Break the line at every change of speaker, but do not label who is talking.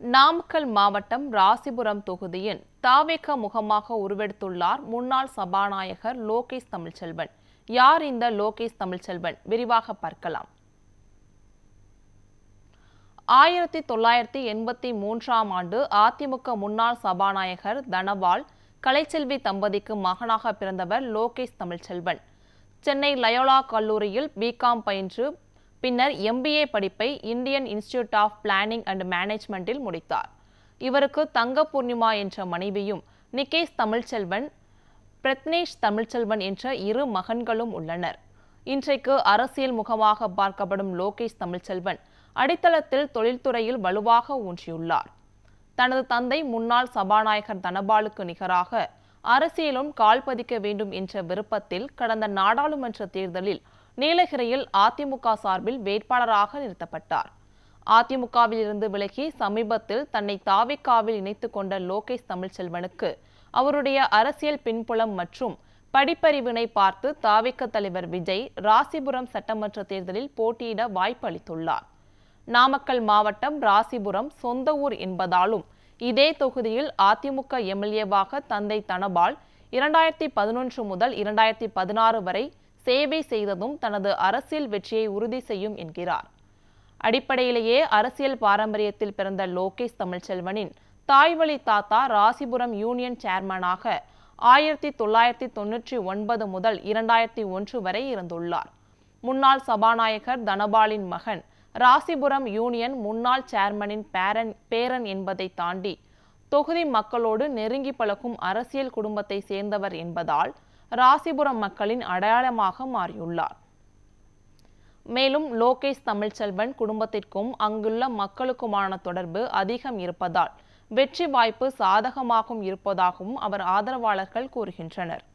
நாமக்கல் மாவட்டம் ராசிபுரம் தொகுதியின் தாவேக முகமாக உருவெடுத்துள்ளார் முன்னாள் சபாநாயகர் லோகேஷ் தமிழ்ச்செல்வன். யார் இந்த லோகேஷ் தமிழ்ச்செல்வன்? விரிவாக பார்க்கலாம். 1983ஆம் ஆண்டு அதிமுக முன்னாள் சபாநாயகர் தனபால் கலைச்செல்வி தம்பதிக்கு மகனாக பிறந்தவர் லோகேஷ் தமிழ்ச்செல்வன். சென்னை லயோலா கல்லூரியில் பிகாம் பயின்று பின்னர் MBA படிப்பை Indian Institute of Planning and மேனேஜ்மெண்டில் முடித்தார். இவருக்கு தங்க பூர்ணிமா என்ற மனைவியும் நிகேஷ் தமிழ்ச்செல்வன், பிரத்னேஷ் தமிழ்ச்செல்வன் என்ற 2 மகன்களும் உள்ளனர். இன்றைக்கு அரசியல் முகமாக பார்க்கப்படும் லோகேஷ் தமிழ்ச்செல்வன் அடித்தளத்தில் தொழில்துறையில் வலுவாக ஊன்றியுள்ளார். தனது தந்தை முன்னாள் சபாநாயகர் தனபாலுக்கு நிகராக அரசியலும் கால் பதிக்க வேண்டும் என்ற விருப்பத்தில் கடந்த நாடாளுமன்ற தேர்தலில் நீலகிரியில் அதிமுக சார்பில் வேட்பாளராக நிறுத்தப்பட்டார். அதிமுகவில் இருந்து விலகி சமீபத்தில் தன்னை தாவேகாவில் இணைத்துக் கொண்ட லோகேஷ் தமிழ்ச்செல்வனுக்கு அவருடைய அரசியல் பின்புலம் மற்றும் படிப்பறிவினை பார்த்து தாவேக தலைவர் விஜய் ராசிபுரம் சட்டமன்ற தேர்தலில் போட்டியிட வாய்ப்பு அளித்துள்ளார். நாமக்கல் மாவட்டம் ராசிபுரம் சொந்த ஊர் என்பதாலும் இதே தொகுதியில் அதிமுக MLAவாக தந்தை தனபால் 2011 முதல் 2016 வரை சேவை செய்ததும் தனது அரசியல் வெற்றியை உறுதி செய்யும் என்கிறார். அடிப்படையிலேயே அரசியல் பாரம்பரியத்தில் பிறந்த லோகேஷ் தமிழ்ச்செல்வனின் தாய்வழி தாத்தா ராசிபுரம் யூனியன் சேர்மனாக 1999 முதல் 2001 வரை இருந்துள்ளார். முன்னாள் சபாநாயகர் தனபாலின் மகன் ராசிபுரம் யூனியன் முன்னாள் சேர்மனின் பேரன் என்பதை தாண்டி தொகுதி மக்களோடு நெருங்கி பழகும் அரசியல் குடும்பத்தை சேர்ந்தவர் என்பதால் ராசிபுரம் மக்களின் அடையாளமாக மாறியுள்ளார். மேலும் லோகேஷ் தமிழ்ச்செல்வன் குடும்பத்திற்கும் அங்குள்ள மக்களுக்குமான தொடர்பு அதிகம் இருப்பதால் வெற்றி வாய்ப்பு சாதகமாகவும் இருப்பதாகவும் அவர் ஆதரவாளர்கள் கூறுகின்றனர்.